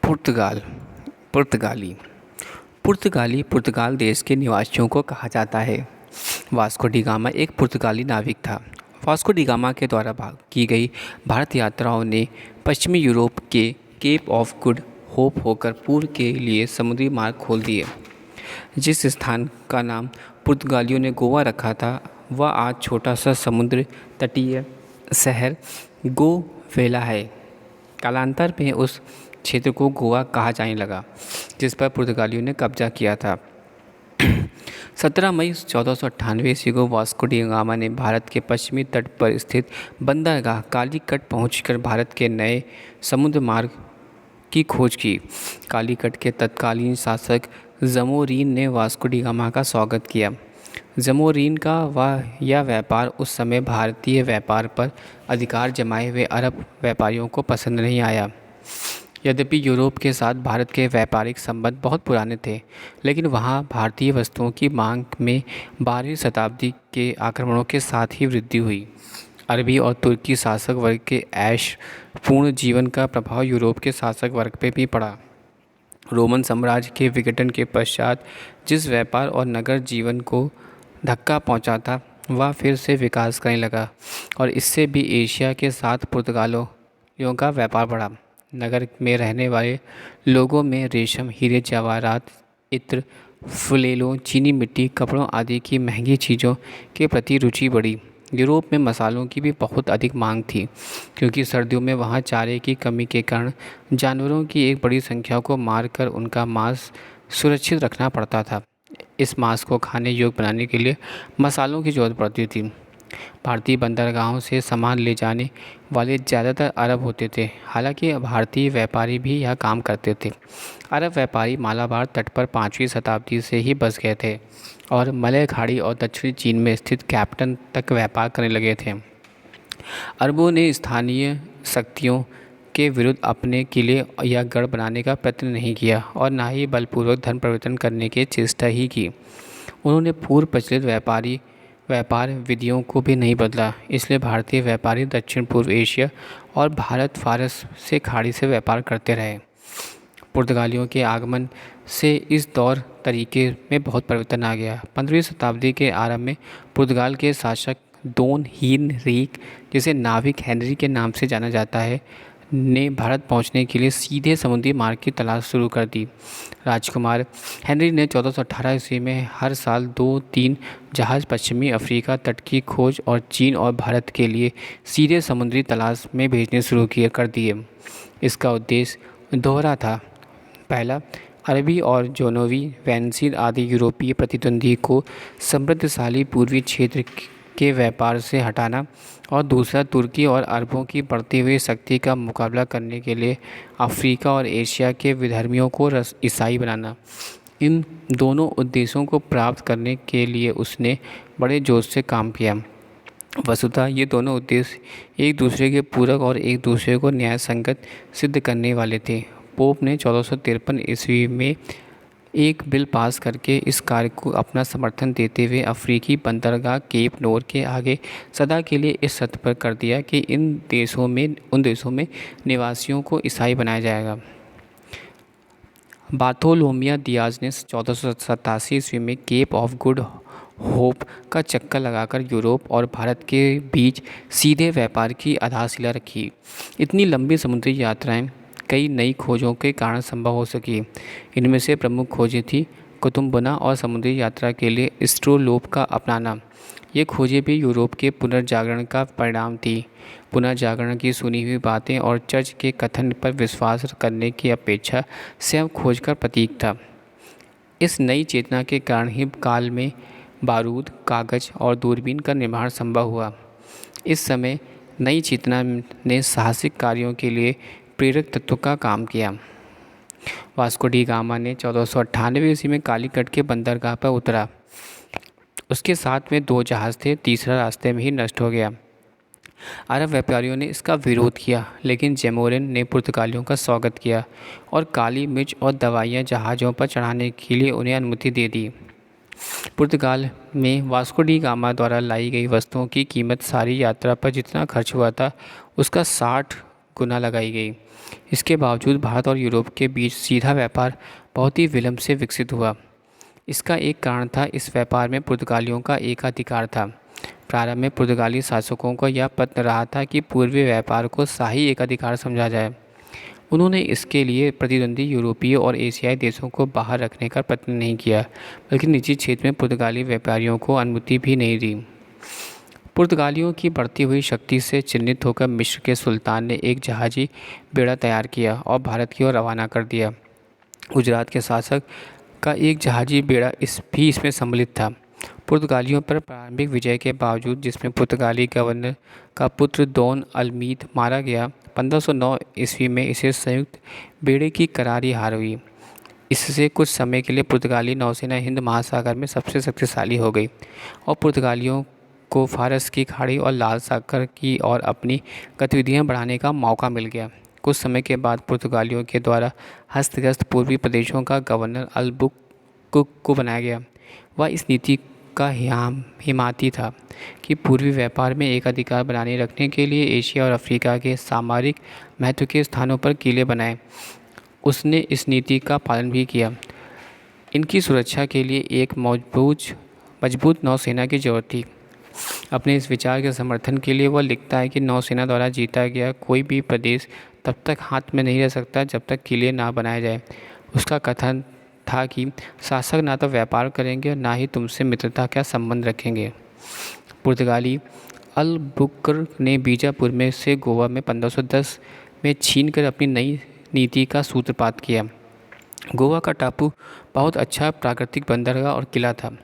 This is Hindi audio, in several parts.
पुर्तगाल पुर्तगाली पुर्तगाली पुर्तगाल देश के निवासियों को कहा जाता है। वास्को डी गामा एक पुर्तगाली नाविक था। वास्को डी गामा के द्वारा की गई भारत यात्राओं ने पश्चिमी यूरोप के केप ऑफ गुड होप होकर पूर्व के लिए समुद्री मार्ग खोल दिए। जिस स्थान का नाम पुर्तगालियों ने गोवा रखा था, वह आज छोटा सा समुद्र तटीय शहर गोवेला है। कालांतर में उस क्षेत्र को गोवा कहा जाने लगा, जिस पर पुर्तगालियों ने कब्जा किया था। 17 मई 1498 ईस्वी को वास्को डी गामा ने भारत के पश्चिमी तट पर स्थित बंदरगाह कालीकट पहुंचकर भारत के नए समुद्र मार्ग की खोज की। कालीकट के तत्कालीन शासक जमोरीन ने वास्को डी गामा का स्वागत किया। जमोरीन का यह व्यापार उस समय भारतीय व्यापार पर अधिकार जमाए हुए अरब व्यापारियों को पसंद नहीं आया। यद्यपि यूरोप के साथ भारत के व्यापारिक संबंध बहुत पुराने थे, लेकिन वहाँ भारतीय वस्तुओं की मांग में 12वीं शताब्दी के आक्रमणों के साथ ही वृद्धि हुई। अरबी और तुर्की शासक वर्ग के ऐश पूर्ण जीवन का प्रभाव यूरोप के शासक वर्ग पर भी पड़ा। रोमन साम्राज्य के विघटन के पश्चात जिस व्यापार और नगर जीवन को धक्का पहुंचा था, वह फिर से विकास करने लगा और इससे भी एशिया के साथ पुर्तगालियों का व्यापार बढ़ा। नगर में रहने वाले लोगों में रेशम, हीरे जवाहरात, इत्र, फुलेलों, चीनी मिट्टी, कपड़ों आदि की महंगी चीज़ों के प्रति रुचि बढ़ी। यूरोप में मसालों की भी बहुत अधिक मांग थी, क्योंकि सर्दियों में वहाँ चारे की कमी के कारण जानवरों की एक बड़ी संख्या को मारकर उनका मांस सुरक्षित रखना पड़ता था। इस मांस को खाने योग्य बनाने के लिए मसालों की ज़रूरत पड़ती थी। भारतीय बंदरगाहों से सामान ले जाने वाले ज़्यादातर अरब होते थे, हालांकि भारतीय व्यापारी भी यह काम करते थे। अरब व्यापारी मालाबार तट पर 5वीं शताब्दी से ही बस गए थे और मलय खाड़ी और दक्षिणी चीन में स्थित कैप्टन तक व्यापार करने लगे थे। अरबों ने स्थानीय शक्तियों के विरुद्ध अपने किले या गढ़ बनाने का प्रयत्न नहीं किया और न ही बलपूर्वक धन परिवर्तन करने की चेष्टा ही की। उन्होंने पूर्व प्रचलित व्यापार विधियों को भी नहीं बदला। इसलिए भारतीय व्यापारी दक्षिण पूर्व एशिया और भारत फारस से खाड़ी से व्यापार करते रहे। पुर्तगालियों के आगमन से इस दौर तरीके में बहुत परिवर्तन आ गया। 15वीं शताब्दी के आरंभ में पुर्तगाल के शासक डॉन हेनरिक, जिसे नाविक हेनरी के नाम से जाना जाता है, ने भारत पहुंचने के लिए सीधे समुद्री मार्ग की तलाश शुरू कर दी। राजकुमार हेनरी ने 1418 ईस्वी में हर साल 2-3 जहाज़ पश्चिमी अफ्रीका तट की खोज और चीन और भारत के लिए सीधे समुद्री तलाश में भेजने शुरू कर दिए। इसका उद्देश्य दोहरा था। पहला, अरबी और जोनोवी वेनिसी आदि यूरोपीय प्रतिद्वंदी को समृद्धशाली पूर्वी क्षेत्र के व्यापार से हटाना, और दूसरा, तुर्की और अरबों की बढ़ती हुई शक्ति का मुकाबला करने के लिए अफ्रीका और एशिया के विधर्मियों को ईसाई बनाना। इन दोनों उद्देश्यों को प्राप्त करने के लिए उसने बड़े जोश से काम किया। वस्तुतः ये दोनों उद्देश्य एक दूसरे के पूरक और एक दूसरे को न्यायसंगत सिद्ध करने वाले थे। पोप ने 1453 ईस्वी में एक बिल पास करके इस कार्य को अपना समर्थन देते हुए अफ्रीकी बंदरगाह केप नोर के आगे सदा के लिए इस शर्त पर कर दिया कि उन देशों में निवासियों को ईसाई बनाया जाएगा। बार्थोलोमियो दियाज ने 1487 ईस्वी में केप ऑफ गुड होप का चक्कर लगाकर यूरोप और भारत के बीच सीधे व्यापार की आधारशिला रखी। इतनी लंबी समुद्री यात्राएं कई नई खोजों के कारण संभव हो सकी। इनमें से प्रमुख खोजें थी कुतुम्बना और समुद्री यात्रा के लिए स्ट्रोलोप का अपनाना। ये खोजें भी यूरोप के पुनर्जागरण का परिणाम थी। पुनर्जागरण की सुनी हुई बातें और चर्च के कथन पर विश्वास करने की अपेक्षा स्वयं खोज का प्रतीक था। इस नई चेतना के कारण ही काल में बारूद, कागज और दूरबीन का निर्माण संभव हुआ। इस समय नई चेतना ने साहसिक कार्यों के लिए प्रेरक तत्व का काम किया। वास्को डी गामा ने 1498 ईस्वी में कालीकट के बंदरगाह पर उतरा। उसके साथ में 2 जहाज़ थे, तीसरा रास्ते में ही नष्ट हो गया। अरब व्यापारियों ने इसका विरोध किया, लेकिन जेमोरिन ने पुर्तगालियों का स्वागत किया और काली मिर्च और दवाइयाँ जहाज़ों पर चढ़ाने के लिए उन्हें अनुमति दे दी। पुर्तगाल में वास्को डी गामा द्वारा लाई गई वस्तुओं की कीमत सारी यात्रा पर जितना खर्च हुआ था, उसका 60 गुना लगाई गई। इसके बावजूद भारत और यूरोप के बीच सीधा व्यापार बहुत ही विलंब से विकसित हुआ। इसका एक कारण था इस व्यापार में पुर्तगालियों का एकाधिकार था। प्रारंभ में पुर्तगाली शासकों को यह पत्र रहा था कि पूर्वी व्यापार को शाही एकाधिकार समझा जाए। उन्होंने इसके लिए प्रतिद्वंदी यूरोपीय और एशियाई देशों को बाहर रखने का प्रयत्न नहीं किया, बल्कि निजी क्षेत्र में पुर्तगाली व्यापारियों को अनुमति भी नहीं दी। पुर्तगालियों की बढ़ती हुई शक्ति से चिन्हित होकर मिस्र के सुल्तान ने एक जहाजी बेड़ा तैयार किया और भारत की ओर रवाना कर दिया। गुजरात के शासक का एक जहाजी बेड़ा इसमें सम्मिलित था। पुर्तगालियों पर प्रारंभिक विजय के बावजूद, जिसमें पुर्तगाली गवर्नर का पुत्र डॉन अल्मीद मारा गया, 1509 ईस्वी में इसे संयुक्त बेड़े की करारी हार हुई। इससे कुछ समय के लिए पुर्तगाली नौसेना हिंद महासागर में सबसे शक्तिशाली हो गई और पुर्तगालियों को फारस की खाड़ी और लाल सागर की ओर अपनी गतिविधियां बढ़ाने का मौका मिल गया। कुछ समय के बाद पुर्तगालियों के द्वारा हस्तगत पूर्वी प्रदेशों का गवर्नर अलबुकर्क को बनाया गया। वह इस नीति का हिमायती था कि पूर्वी व्यापार में एकाधिकार बनाए रखने के लिए एशिया और अफ्रीका के सामरिक महत्व के स्थानों पर किले बनाए। उसने इस नीति का पालन भी किया। इनकी सुरक्षा के लिए एक मजबूत नौसेना की जरूरत थी। अपने इस विचार के समर्थन के लिए वह लिखता है कि नौसेना द्वारा जीता गया कोई भी प्रदेश तब तक हाथ में नहीं रह सकता जब तक किले ना बनाए जाए। उसका कथन था कि शासक ना तो व्यापार करेंगे और ना ही तुमसे मित्रता का संबंध रखेंगे। पुर्तगाली अलबुकर्क ने बीजापुर में से गोवा में 1510 में छीनकर अपनी नई नीति का सूत्रपात किया। गोवा का टापू बहुत अच्छा प्राकृतिक बंदरगाह और किला था।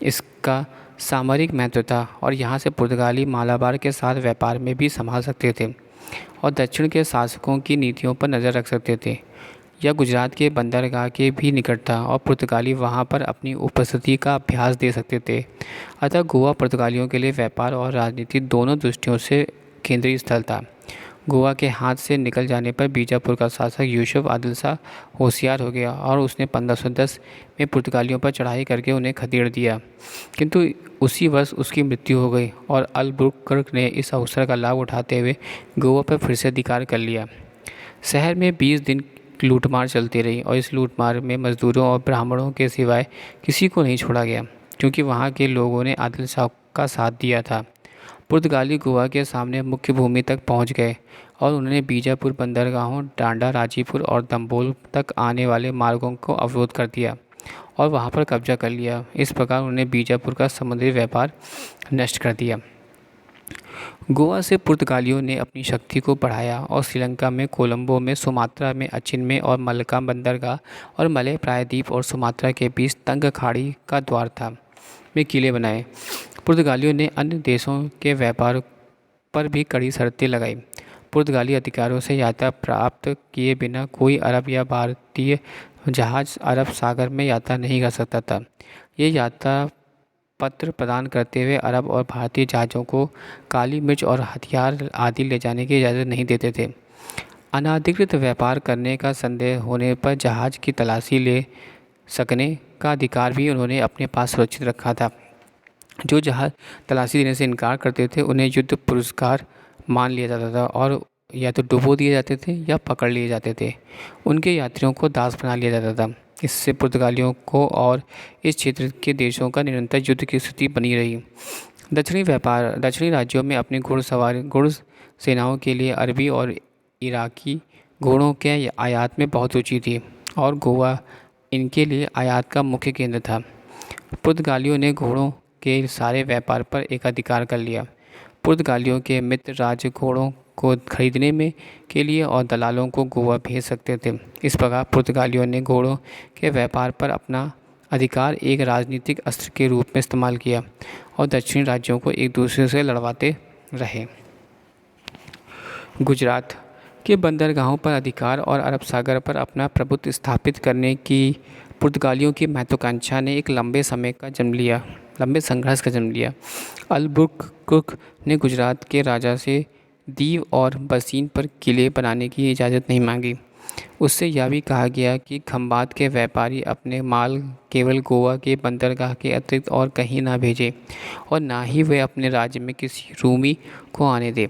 इसका सामरिक महत्व था और यहाँ से पुर्तगाली मालाबार के साथ व्यापार में भी संभाल सकते थे और दक्षिण के शासकों की नीतियों पर नज़र रख सकते थे। यह गुजरात के बंदरगाह के भी निकट था और पुर्तगाली वहाँ पर अपनी उपस्थिति का अभ्यास दे सकते थे। अतः गोवा पुर्तगालियों के लिए व्यापार और राजनीति दोनों दृष्टियों से केंद्रीय स्थल था। गोवा के हाथ से निकल जाने पर बीजापुर का शासक यूसुफ आदिल शाह होशियार हो गया और उसने 1510 में पुर्तगालियों पर चढ़ाई करके उन्हें खदेड़ दिया, किंतु उसी वर्ष उसकी मृत्यु हो गई और अलबुकर्क ने इस अवसर का लाभ उठाते हुए गोवा पर फिर से अधिकार कर लिया। शहर में 20 दिन लूटमार चलती रही और इस लूटमार में मजदूरों और ब्राह्मणों के सिवाय किसी को नहीं छोड़ा गया, क्योंकि वहाँ के लोगों ने आदिल शाह का साथ दिया था। पुर्तगाली गोवा के सामने मुख्य भूमि तक पहुंच गए और उन्होंने बीजापुर बंदरगाहों, टांडा, राजीपुर और दम्बोल तक आने वाले मार्गों को अवरोध कर दिया और वहां पर कब्जा कर लिया। इस प्रकार उन्होंने बीजापुर का समुद्री व्यापार नष्ट कर दिया। गोवा से पुर्तगालियों ने अपनी शक्ति को बढ़ाया और श्रीलंका में, कोलंबो में, सुमात्रा में, अचिन में और मलक्का बंदरगाह और मलय प्रायद्वीप और सुमात्रा के बीच तंग खाड़ी का द्वार था में किले बनाए। पुर्तगालियों ने अन्य देशों के व्यापार पर भी कड़ी शर्तें लगाई। पुर्तगाली अधिकारियों से यात्रा प्राप्त किए बिना कोई अरब या भारतीय जहाज अरब सागर में यात्रा नहीं कर सकता था। ये यात्रा पत्र प्रदान करते हुए अरब और भारतीय जहाज़ों को काली मिर्च और हथियार आदि ले जाने की इजाज़त नहीं देते थे। अनाधिकृत व्यापार करने का संदेह होने पर जहाज़ की तलाशी ले सकने का अधिकार भी उन्होंने अपने पास सुरक्षित रखा था। जो जहाज़ तलाशी देने से इनकार करते थे उन्हें युद्ध पुरस्कार मान लिया जाता था और या तो डुबो दिए जाते थे या पकड़ लिए जाते थे। उनके यात्रियों को दास बना लिया जाता था। इससे पुर्तगालियों को और इस क्षेत्र के देशों का निरंतर युद्ध की स्थिति बनी रही। दक्षिणी राज्यों में अपनी घुड़ सेनाओं के लिए अरबी और इराकी घोड़ों के आयात में बहुत रुचि थी और गोवा इनके लिए आयात का मुख्य केंद्र था। पुर्तगालियों ने घोड़ों के सारे व्यापार पर एकाधिकार कर लिया। पुर्तगालियों के मित्र राज्य घोड़ों को खरीदने में के लिए और दलालों को गोवा भेज सकते थे। इस प्रकार पुर्तगालियों ने घोड़ों के व्यापार पर अपना अधिकार एक राजनीतिक अस्त्र के रूप में इस्तेमाल किया और दक्षिणी राज्यों को एक दूसरे से लड़वाते रहे। गुजरात के बंदरगाहों पर अधिकार और अरब सागर पर अपना प्रभुत्व स्थापित करने की पुर्तगालियों की महत्वाकांक्षा ने एक लंबे संघर्ष का जन्म लिया। अलबुकर्क ने गुजरात के राजा से दीव और बसीन पर किले बनाने की इजाज़त नहीं मांगी। उससे यह भी कहा गया कि खंबात के व्यापारी अपने माल केवल गोवा के बंदरगाह के अतिरिक्त और कहीं ना भेजें और ना ही वे अपने राज्य में किसी रूमी को आने दें।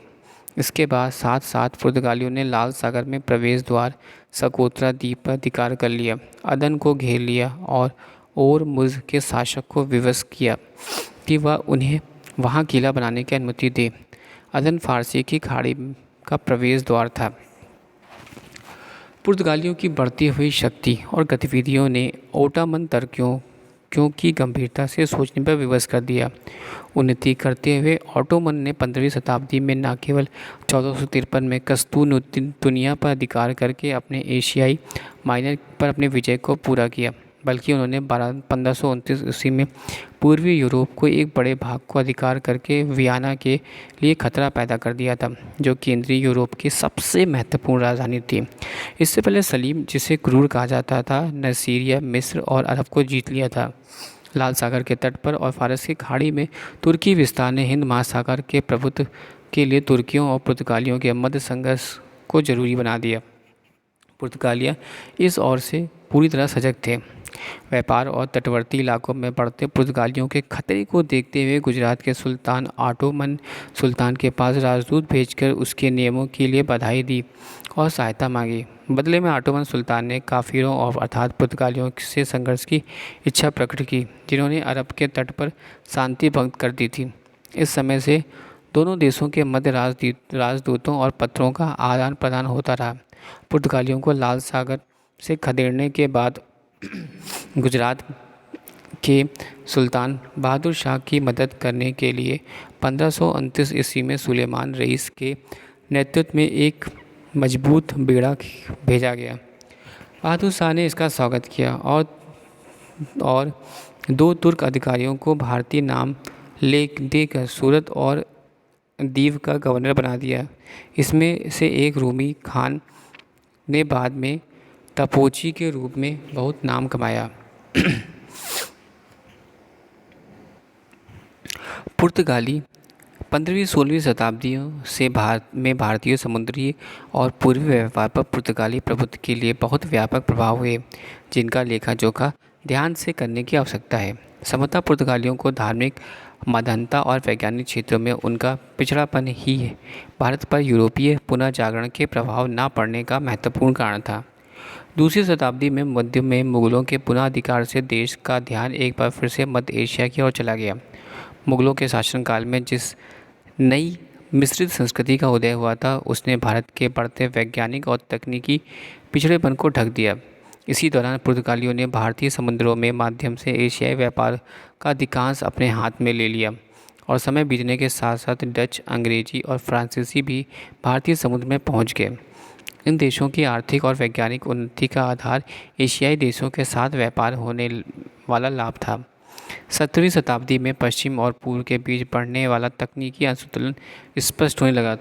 इसके बाद साथ साथ पुर्तगालियों ने लाल सागर में प्रवेश द्वार सोकोत्रा द्वीप पर अधिकार कर लिया, अदन को घेर लिया और ओरमुज़ के शासक को विवश किया कि वह उन्हें वहां किला बनाने की अनुमति दे। अदन फारसी की खाड़ी का प्रवेश द्वार था। पुर्तगालियों की बढ़ती हुई शक्ति और गतिविधियों ने ओटोमन तुर्कियों की गंभीरता से सोचने पर विवश कर दिया। उन्नति करते हुए ओटोमन ने 15वीं शताब्दी में न केवल 1453 में कस्तूनुतुनिया पर अधिकार करके अपने एशियाई माइनर पर अपने विजय को पूरा किया, बल्कि उन्होंने 1529 ईस्वी में पूर्वी यूरोप को एक बड़े भाग को अधिकार करके वियना के लिए खतरा पैदा कर दिया था, जो केंद्रीय यूरोप की सबसे महत्वपूर्ण राजधानी थी। इससे पहले सलीम, जिसे क्रूर कहा जाता था, ने सीरिया, मिस्र और अरब को जीत लिया था। लाल सागर के तट पर और फारस की खाड़ी में तुर्की विस्तार ने हिंद महासागर के प्रभुत्व के लिए तुर्कियों और पुर्तगालियों के मध्य संघर्ष को जरूरी बना दिया। पुर्तगालियाँ इस ओर से पूरी तरह सजग थे। व्यापार और तटवर्ती इलाकों में बढ़ते पुर्तगालियों के खतरे को देखते हुए गुजरात के सुल्तान ओटोमन सुल्तान के पास राजदूत भेजकर उसके नियमों के लिए बधाई दी और सहायता मांगी। बदले में ओटोमन सुल्तान ने काफिरों और अर्थात पुर्तगालियों से संघर्ष की इच्छा प्रकट की, जिन्होंने अरब के तट पर शांति भंग कर दी थी। इस समय से दोनों देशों के मध्य राजदूतों और पत्रों का आदान प्रदान होता रहा। पुर्तगालियों को लाल सागर से खदेड़ने के बाद गुजरात के सुल्तान बहादुर शाह की मदद करने के लिए 1529 ईस्वी में सुलेमान रईस के नेतृत्व में एक मजबूत बेड़ा भेजा गया। बहादुर शाह ने इसका स्वागत किया और 2 तुर्क अधिकारियों को भारतीय नाम देकर सूरत और दीव का गवर्नर बना दिया। इसमें से एक रूमी खान ने बाद में तपोची के रूप में बहुत नाम कमाया। पुर्तगाली 15वीं-16वीं शताब्दियों से भारतीय समुद्री और पूर्वी व्यापार पर पुर्तगाली प्रभुत्व के लिए बहुत व्यापक प्रभाव हुए, जिनका लेखा जोखा ध्यान से करने की आवश्यकता है। संभवतः पुर्तगालियों को धार्मिक मध्यमता और वैज्ञानिक क्षेत्रों में उनका पिछड़ापन ही भारत पर यूरोपीय पुनर्जागरण के प्रभाव न पड़ने का महत्वपूर्ण कारण था। दूसरी शताब्दी में मध्य में मुगलों के पुनः अधिकार से देश का ध्यान एक बार फिर से मध्य एशिया की ओर चला गया। मुगलों के शासनकाल में जिस नई मिश्रित संस्कृति का उदय हुआ था, उसने भारत के बढ़ते वैज्ञानिक और तकनीकी पिछड़ेपन को ढक दिया। इसी दौरान पुर्तगालियों ने भारतीय समुद्रों में माध्यम से एशियाई व्यापार का अधिकांश अपने हाथ में ले लिया और समय बीतने के साथ साथ डच, अंग्रेजी और फ्रांसीसी भी भारतीय समुद्र में पहुंच गए। इन देशों की आर्थिक और वैज्ञानिक उन्नति का आधार एशियाई देशों के साथ व्यापार होने वाला लाभ था। 17वीं शताब्दी में पश्चिम और पूर्व के बीच बढ़ने वाला तकनीकी असंतुलन स्पष्ट होने लगा।